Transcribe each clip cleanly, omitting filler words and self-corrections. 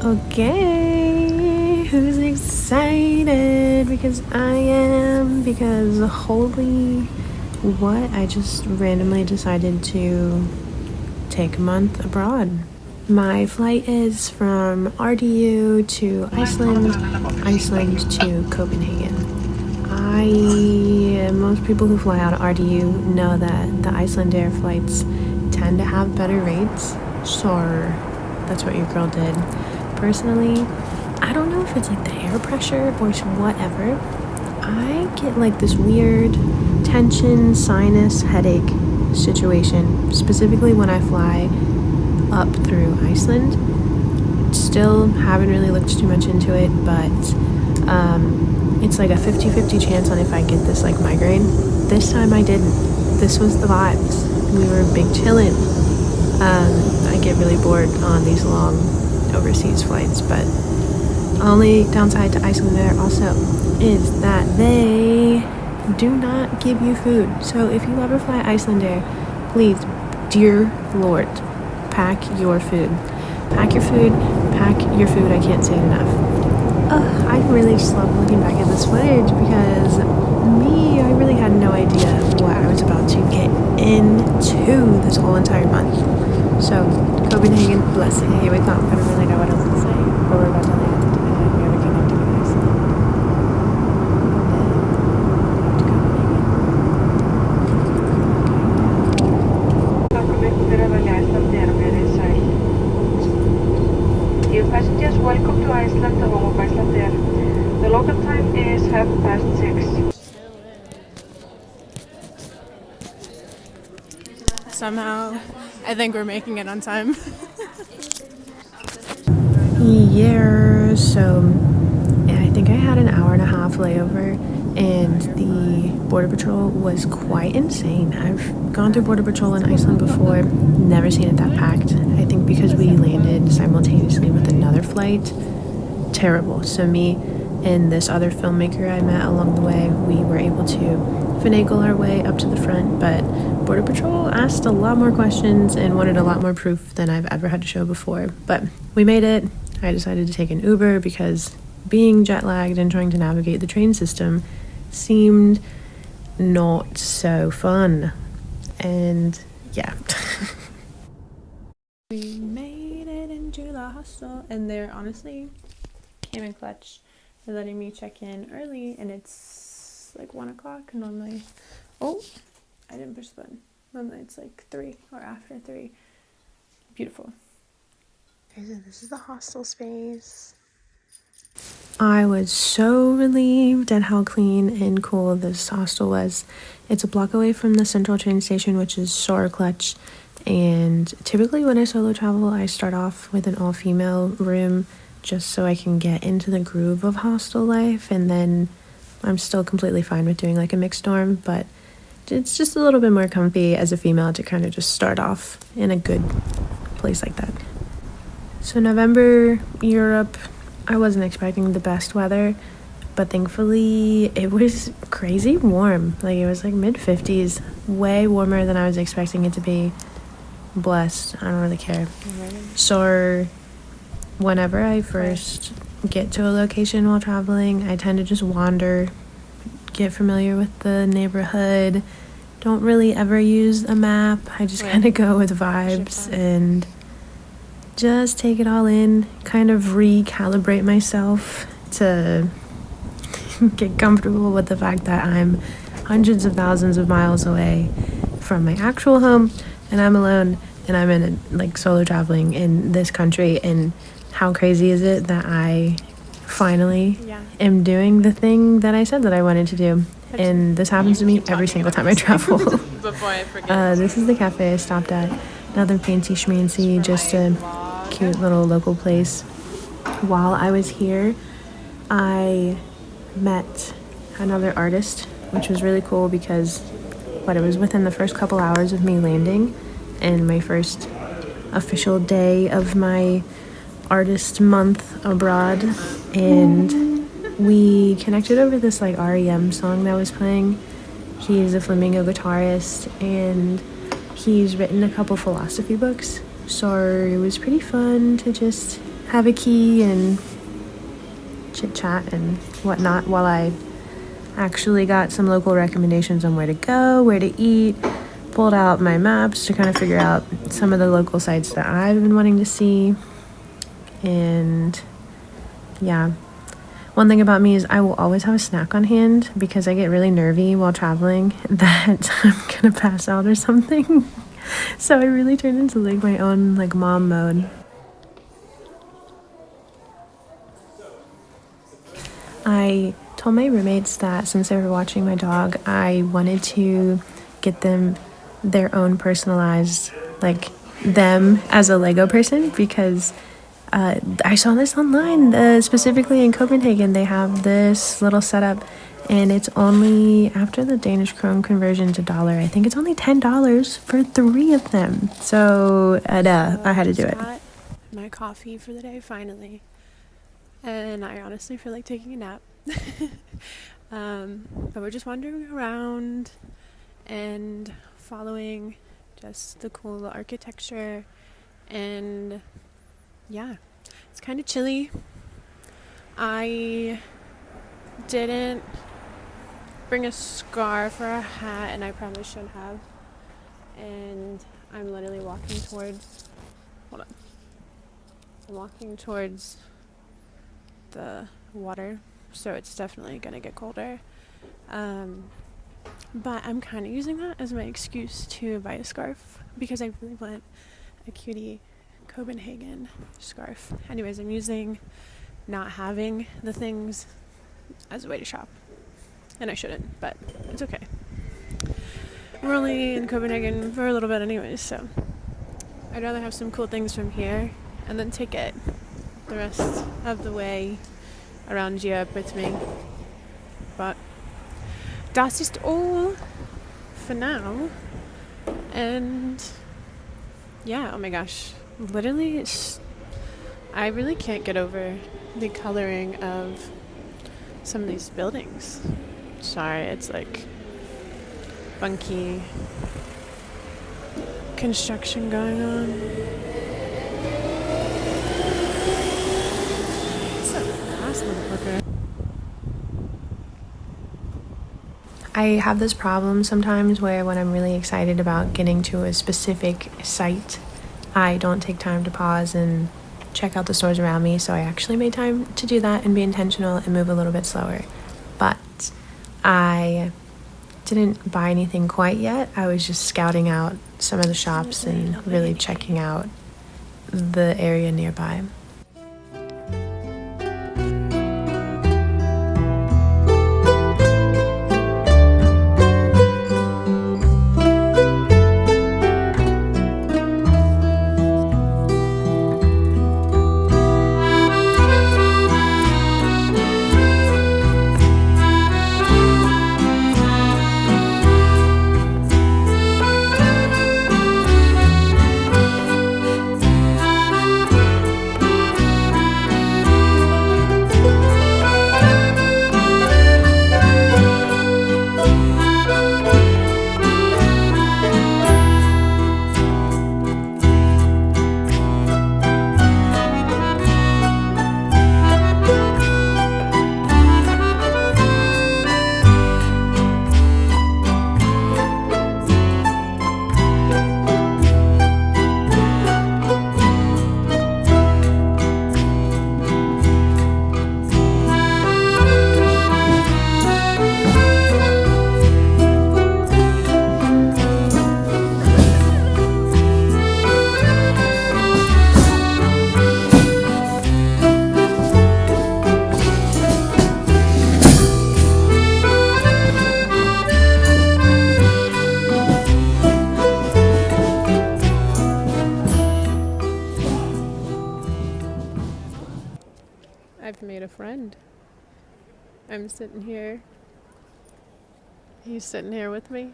Okay, who's excited? Because I am. Because holy what? I just randomly decided to take a month abroad. My flight is from RDU to Iceland, Iceland to Copenhagen. Most people who fly out of RDU know that the Icelandair flights tend to have better rates, so that's what your girl did. Personally, I don't know if it's like the air pressure or whatever. I get like this weird tension, sinus, headache situation, specifically when I fly up through Iceland. Still haven't really looked too much into it, but it's like a 50-50 chance on if I get this like migraine. This time I didn't. This was the vibes. We were big chillin'. I get really bored on these long overseas flights, but only downside to Icelandair also is that they do not give you food. So if you ever fly Icelandair, please, dear Lord, pack your food. Pack your food, pack your food. I can't say it enough. I really just love looking back at this footage because I really had no idea what I was about to get into this whole entire month. So, Copenhagen, blessing. Here we come. I don't really know what else to say, but we're about to land and we're gonna connect to Iceland. Dear passengers, welcome to Iceland, the home of Icelandair. The local time is 6:30. Somehow, I think we're making it on time. Yeah, so I think I had an hour and a half layover, and the Border Patrol was quite insane. I've gone through Border Patrol in Iceland before, never seen it that packed. I think because we landed simultaneously with another flight, terrible. So me and this other filmmaker I met along the way, we were able to finagle our way up to the front, but Border Patrol asked a lot more questions and wanted a lot more proof than I've ever had to show before. But we made it. I decided to take an Uber because being jet lagged and trying to navigate the train system seemed not so fun. And yeah. We made it into the hostel, and they're honestly came in clutch. They're letting me check in early, and it's like 1 o'clock normally. Oh, I didn't push the button. Normally it's like 3 or after 3. Beautiful. This is the hostel space. I was so relieved at how clean and cool this hostel was. It's a block away from the central train station, which is so clutch. And typically when I solo travel, I start off with an all-female room just so I can get into the groove of hostel life, and then I'm still completely fine with doing like a mixed dorm, but it's just a little bit more comfy as a female to kind of just start off in a good place like that. So November, Europe, I wasn't expecting the best weather, but thankfully it was crazy warm. Like it was like mid-50s, way warmer than I was expecting it to be. Blessed, I don't really care. So whenever I first get to a location while traveling, I tend to just wander, get familiar with the neighborhood, don't really ever use a map. I just kind of go with vibes and just take it all in, kind of recalibrate myself to get comfortable with the fact that I'm hundreds of thousands of miles away from my actual home, and I'm alone, and I'm in like solo traveling in this country. And how crazy is it that I finally am doing the thing that I said that I wanted to do? And this happens to me every single time I travel. Before I forget. This is the cafe I stopped at. Another fancy schmancy, just a cute little local place. While I was here, I met another artist, which was really cool because it was within the first couple hours of me landing and my first official day of my artist month abroad, and we connected over this like REM song that was playing. He's a flamingo guitarist and he's written a couple philosophy books, so it was pretty fun to just have a key and chit chat and whatnot while I actually got some local recommendations on where to go, where to eat, pulled out my maps to kind of figure out some of the local sites that I've been wanting to see. And yeah, one thing about me is I will always have a snack on hand because I get really nervy while traveling that I'm gonna pass out or something. So I really turned into like my own like mom mode. I told my roommates that since they were watching my dog, I wanted to get them their own personalized, like them as a Lego person because I saw this online, specifically in Copenhagen. They have this little setup, and it's only after the Danish krone conversion to dollar. I think it's only $10 for 3 of them. So I had to do it. My coffee for the day finally, and I honestly feel like taking a nap. But we're just wandering around and following just the cool architecture, and yeah, it's kind of chilly. I didn't bring a scarf or a hat, and I probably should have. And I'm literally walking towards the water, so it's definitely gonna get colder. But I'm kind of using that as my excuse to buy a scarf because I really want a cutie Copenhagen scarf. Anyways, I'm using not having the things as a way to shop, and I shouldn't, but it's okay. We're only in Copenhagen for a little bit anyways, so I'd rather have some cool things from here and then take it the rest of the way around Europe with me. But das ist all for now. And yeah, oh my gosh, literally I really can't get over the coloring of some of these buildings. Sorry, it's like funky construction going on. It's a fast motherfucker. I have this problem sometimes where when I'm really excited about getting to a specific site, I don't take time to pause and check out the stores around me. So I actually made time to do that and be intentional and move a little bit slower. But I didn't buy anything quite yet. I was just scouting out some of the shops and really checking out the area nearby. I've made a friend. I'm sitting here. He's sitting here with me.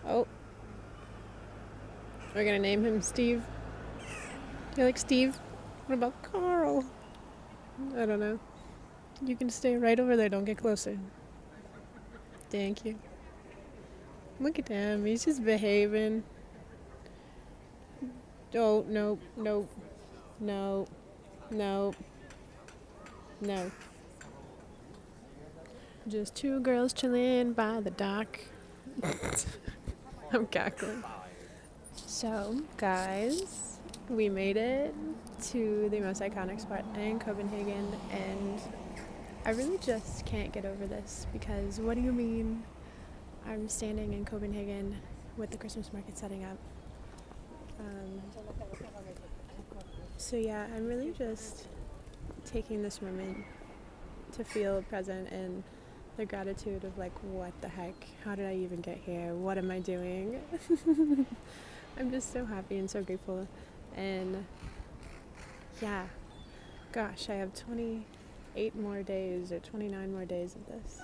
Oh. We're gonna name him Steve. Do you like Steve? What about Carl? I don't know. You can stay right over there. Don't get closer. Thank you. Look at him. He's just behaving. Oh, nope. No. No. No. Just two girls chilling by the dock. I'm cackling. So, guys, we made it to the most iconic spot in Copenhagen, and I really just can't get over this because what do you mean I'm standing in Copenhagen with the Christmas market setting up? So yeah, I'm really just taking this moment to feel present in the gratitude of like, what the heck? How did I even get here? What am I doing? I'm just so happy and so grateful. And yeah, gosh, I have 28 more days or 29 more days of this.